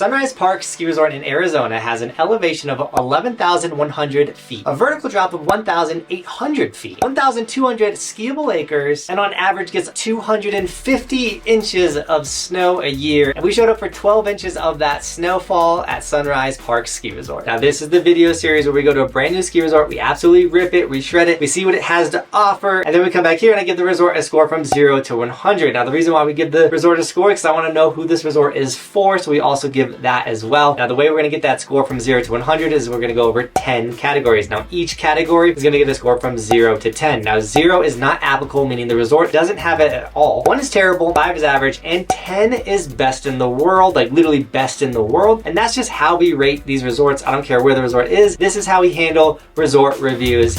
Sunrise Park Ski Resort in Arizona has an elevation of 11,100 feet, a vertical drop of 1,800 feet, 1,200 skiable acres, and on average gets 250 inches of snow a year. And we showed up for 12 inches of that snowfall at Sunrise Park Ski Resort. Now this is the video series where we go to a brand new ski resort, we absolutely rip it, we shred it, we see what it has to offer, and then we come back here and I give the resort a score from 0 to 100. Now the reason why we give the resort a score is because I want to know who this resort is for, so we also give that as well. Now the way we're going to get that score from 0 to 100 is we're going to go over 10 categories. Now each category is going to get a score from 0 to 10. Now 0 is not applicable, meaning the resort doesn't have it at all. 1 is terrible, 5 is average, and 10 is best in the world, like literally best in the world. And that's just how we rate these resorts. I don't care where the resort is. This is how we handle resort reviews.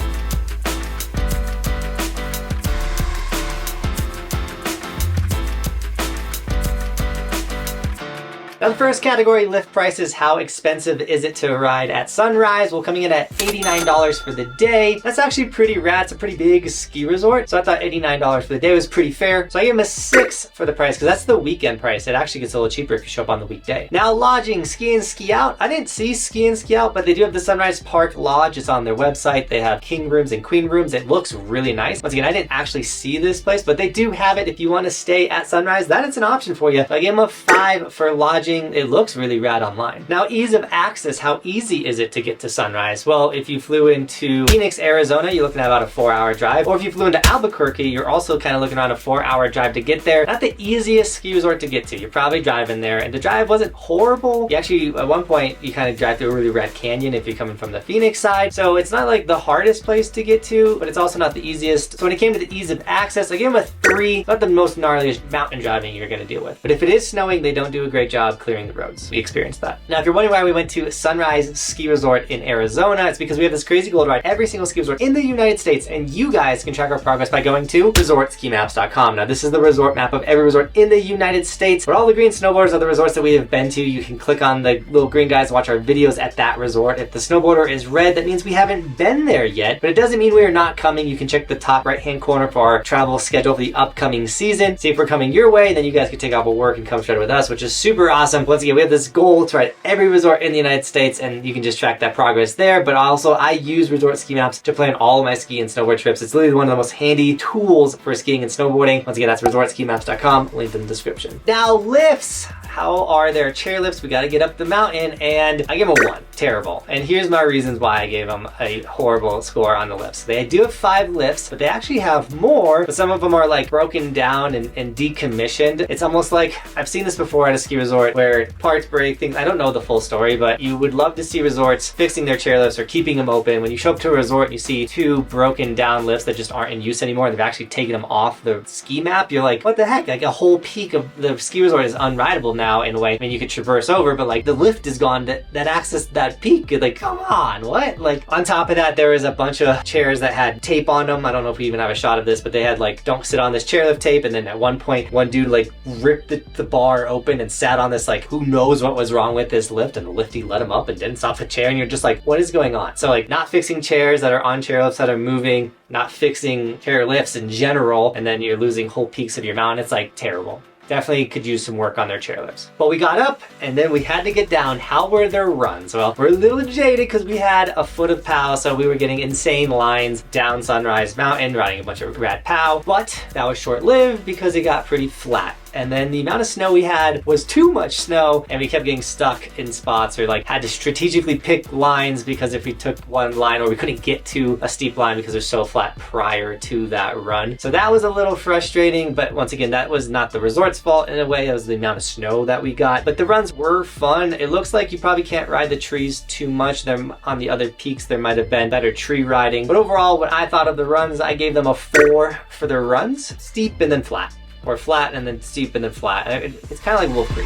Now the first category, lift prices. How expensive is it to ride at Sunrise? Well, coming in at $89 for the day. That's actually pretty rad. It's a pretty big ski resort. So I thought $89 for the day was pretty fair. So I gave him a 6 for the price because that's the weekend price. It actually gets a little cheaper if you show up on the weekday. Now lodging, ski in, ski out. I didn't see ski in, ski out, but they do have the Sunrise Park Lodge. It's on their website. They have king rooms and queen rooms. It looks really nice. Once again, I didn't actually see this place, but they do have it if you want to stay at Sunrise. That is an option for you. So I gave him a 5 for lodging. It looks really rad online. Now, ease of access. How easy is it to get to Sunrise? Well, if you flew into Phoenix, Arizona, you're looking at about a 4-hour drive. Or if you flew into Albuquerque, you're also kind of looking around a 4-hour drive to get there. Not the easiest ski resort to get to. You're probably driving there, and the drive wasn't horrible. You actually, at one point, you kind of drive through a really red canyon if you're coming from the Phoenix side. So it's not like the hardest place to get to, but it's also not the easiest. So when it came to the ease of access, I gave them a 3. Not the most gnarliest mountain driving you're going to deal with. But if it is snowing, they don't do a great job clearing the roads. We experienced that. Now, if you're wondering why we went to Sunrise Ski Resort in Arizona, it's because we have this crazy goal to ride every single ski resort in the United States, and you guys can track our progress by going to resortskimaps.com. Now, this is the resort map of every resort in the United States. Where all the green snowboarders are the resorts that we have been to. You can click on the little green guys and watch our videos at that resort. If the snowboarder is red, that means we haven't been there yet, but it doesn't mean we are not coming. You can check the top right-hand corner for our travel schedule for the upcoming season. See if we're coming your way, then you guys can take off of work and come straight with us, which is super awesome. Once again, we have this goal to ride every resort in the United States, and you can just track that progress there. But also, I use Resort Ski Maps to plan all of my ski and snowboard trips. It's literally one of the most handy tools for skiing and snowboarding. Once again, that's resortskimaps.com, linked in the description. Now, lifts. How are their chair lifts? We got to get up the mountain, and I give them a 1. Terrible. And here's my reasons why I gave them a horrible score on the lifts. They do have 5 lifts, but they actually have more, but some of them are like broken down and decommissioned. It's almost like, I've seen this before at a ski resort where parts break, things. I don't know the full story, but you would love to see resorts fixing their chairlifts or keeping them open. When you show up to a resort and you see 2 broken down lifts that just aren't in use anymore, they've actually taken them off the ski map, you're like, what the heck? Like a whole peak of the ski resort is unrideable now in a way. I mean, you could traverse over, but like the lift is gone that access that peak. You're like, come on, what? Like on top of that, there was a bunch of chairs that had tape on them. I don't know if we even have a shot of this, but they had like, don't sit on this chairlift tape. And then at one point, one dude like ripped the bar open and sat on this, like, who knows what was wrong with this lift, and the lifty let him up and didn't stop the chair, and you're just like, what is going on? So like not fixing chairs that are on chairlifts that are moving, not fixing chairlifts in general, and then you're losing whole peaks of your mountain. It's like terrible. Definitely could use some work on their chairlifts. But we got up and then we had to get down. How were their runs? Well, we're a little jaded because we had a foot of POW, so we were getting insane lines down Sunrise Mountain, riding a bunch of rad POW, but that was short-lived because it got pretty flat. And then the amount of snow we had was too much snow, and we kept getting stuck in spots or like had to strategically pick lines, because if we took one line, or we couldn't get to a steep line because they're so flat prior to that run. So that was a little frustrating, but once again, that was not the resort's fault in a way. It was the amount of snow that we got. But the runs were fun. It looks like you probably can't ride the trees too much. On the other peaks, there might have been better tree riding. But overall, when I thought of the runs, I gave them a 4 for their runs. Steep and then flat. Or flat and then steep and then flat. It's kind of like Wolf Creek.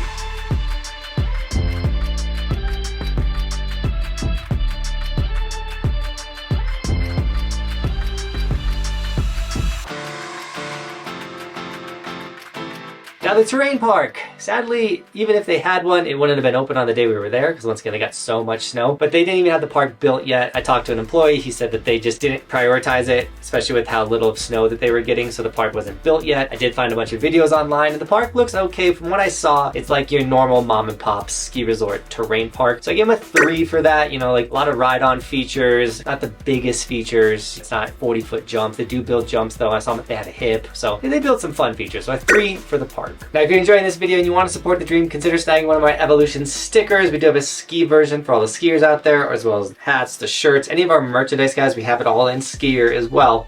Now the terrain park. Sadly, even if they had one, it wouldn't have been open on the day we were there because once again, they got so much snow. But they didn't even have the park built yet. I talked to an employee. He said that they just didn't prioritize it, especially with how little of snow that they were getting, so the park wasn't built yet. I did find a bunch of videos online, and the park looks okay. From what I saw, it's like your normal mom and pop ski resort terrain park. So I gave them a 3 for that. You know, like a lot of ride-on features, not the biggest features. It's not 40-foot jumps. They do build jumps though. I saw that they had a hip, so they built some fun features. So a 3 for the park. Now, if you're enjoying this video and you want to support the dream, consider snagging one of my Evolution stickers. We do have a ski version for all the skiers out there, as well as hats, the shirts, any of our merchandise, guys. We have it all in Skier as well.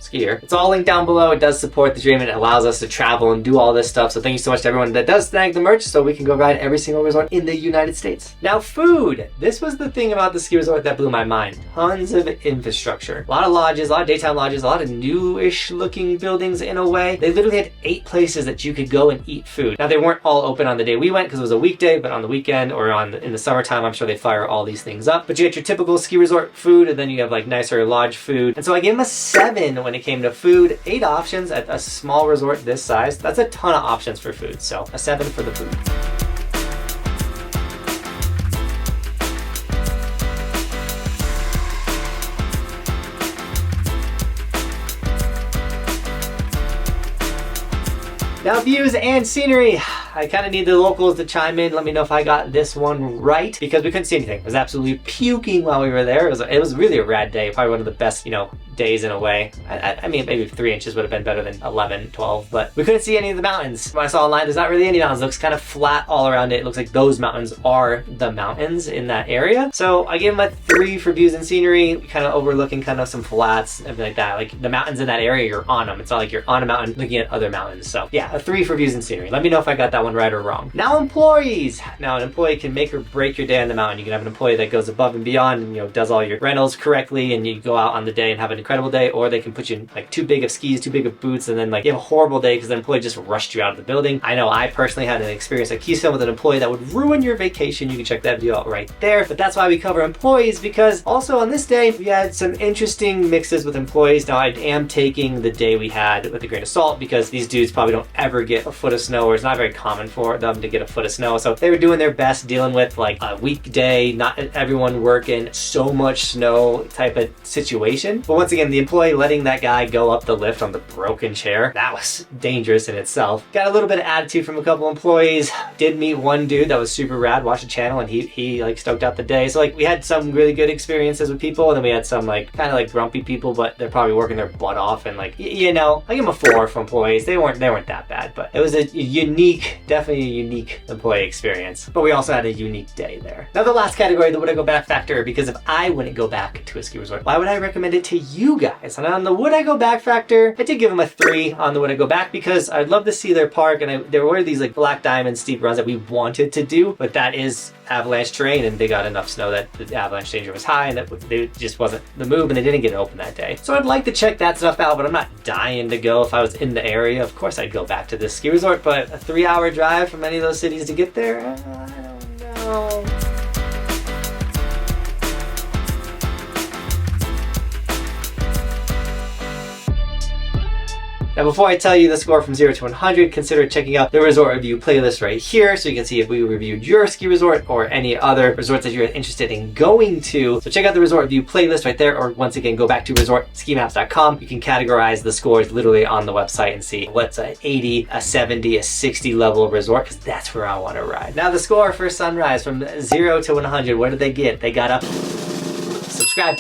Skier. It's all linked down below. It does support the dream and it allows us to travel and do all this stuff. So thank you so much to everyone that does snag the merch so we can go ride every single resort in the United States. Now, food. This was the thing about the ski resort that blew my mind. Tons of infrastructure. A lot of lodges, a lot of daytime lodges, a lot of newish looking buildings in a way. They literally had 8 places that you could go and eat food. Now, they weren't all open on the day we went because it was a weekday, but on the weekend or in the summertime, I'm sure they fire all these things up. But you get your typical ski resort food, and then you have like nicer lodge food. And so I gave them a 7 when it came to food. 8 options at a small resort this size. That's a ton of options for food. So a 7 for the food. Now, views and scenery. I kind of need the locals to chime in. Let me know if I got this one right, because we couldn't see anything. It was absolutely puking while we were there. It was really a rad day. Probably one of the best, you know, days in a way. I mean, maybe 3 inches would have been better than 11, 12, but we couldn't see any of the mountains. When I saw online, there's not really any mountains. It looks kind of flat all around it. It looks like those mountains are the mountains in that area. So I gave them a 3 for views and scenery, kind of overlooking kind of some flats, everything like that. Like the mountains in that area, you're on them. It's not like you're on a mountain looking at other mountains. So yeah, a 3 for views and scenery. Let me know if I got that one right or wrong. Now, employees. Now, an employee can make or break your day on the mountain. You can have an employee that goes above and beyond and, you know, does all your rentals correctly and you go out on the day and have an incredible day, or they can put you in like too big of skis, too big of boots, and then like you have a horrible day because the employee just rushed you out of the building. I know I personally had an experience at Keystone with an employee that would ruin your vacation. You can check that video out right there. But that's why we cover employees, because also on this day, we had some interesting mixes with employees. Now, I am taking the day we had with a grain of salt because these dudes probably don't ever get a foot of snow, or it's not very common for them to get a foot of snow. So they were doing their best dealing with like a weekday, not everyone working, so much snow type of situation. But once again, the employee letting that guy go up the lift on the broken chair, that was dangerous in itself. Got a little bit of attitude from a couple employees. Did meet one dude that was super rad, watched the channel, and he like stoked out the day. So like we had some really good experiences with people, and then we had some like kind of like grumpy people, but they're probably working their butt off, and like, you know, I give them a 4 for employees. They weren't that bad, but it was a unique, definitely a unique employee experience. But we also had a unique day there. Now, the last category, the would I go back factor, because if I wouldn't go back to a ski resort, why would I recommend it to you guys? And on the would I go back factor, I did give them a 3 on the would I go back, because I'd love to see their park, and there were these like black diamond steep runs that we wanted to do, but that is avalanche terrain, and they got enough snow that the avalanche danger was high, and that they just wasn't the move, and they didn't get it open that day. So I'd like to check that stuff out, but I'm not dying to go. If I was in the area, of course I'd go back to this ski resort, but a 3-hour drive from any of those cities to get there, I don't know. Now, before I tell you the score from 0 to 100, consider checking out the resort review playlist right here so you can see if we reviewed your ski resort or any other resorts that you're interested in going to. So check out the resort review playlist right there, or once again, go back to resortskimaps.com. You can categorize the scores literally on the website and see what's a 80, a 70, a 60 level resort, because that's where I want to ride. Now, the score for Sunrise from 0 to 100, what did they get? They got a subscribe.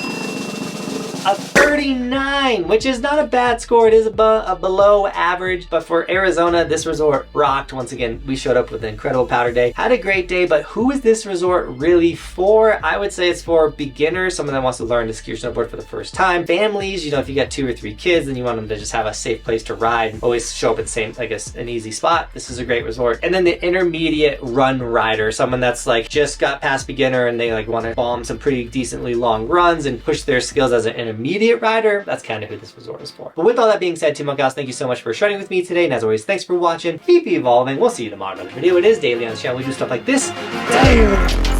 A 39, which is not a bad score. It is a below average, but for Arizona, this resort rocked. Once again, we showed up with an incredible powder day. Had a great day, but who is this resort really for? I would say it's for beginners, someone that wants to learn to ski or snowboard for the first time. Families, you know, if you got 2 or 3 kids and you want them to just have a safe place to ride and always show up at the same, like an easy spot, this is a great resort. And then the intermediate run rider, someone that's like just got past beginner and they like want to bomb some pretty decently long runs and push their skills as an intermediate rider, that's kind of who this resort is for. But with all that being said, Team Buckhouse, thank you so much for shredding with me today, and as always, thanks for watching. Keep evolving. We'll see you tomorrow in another video. It is daily on the channel. We do stuff like this daily.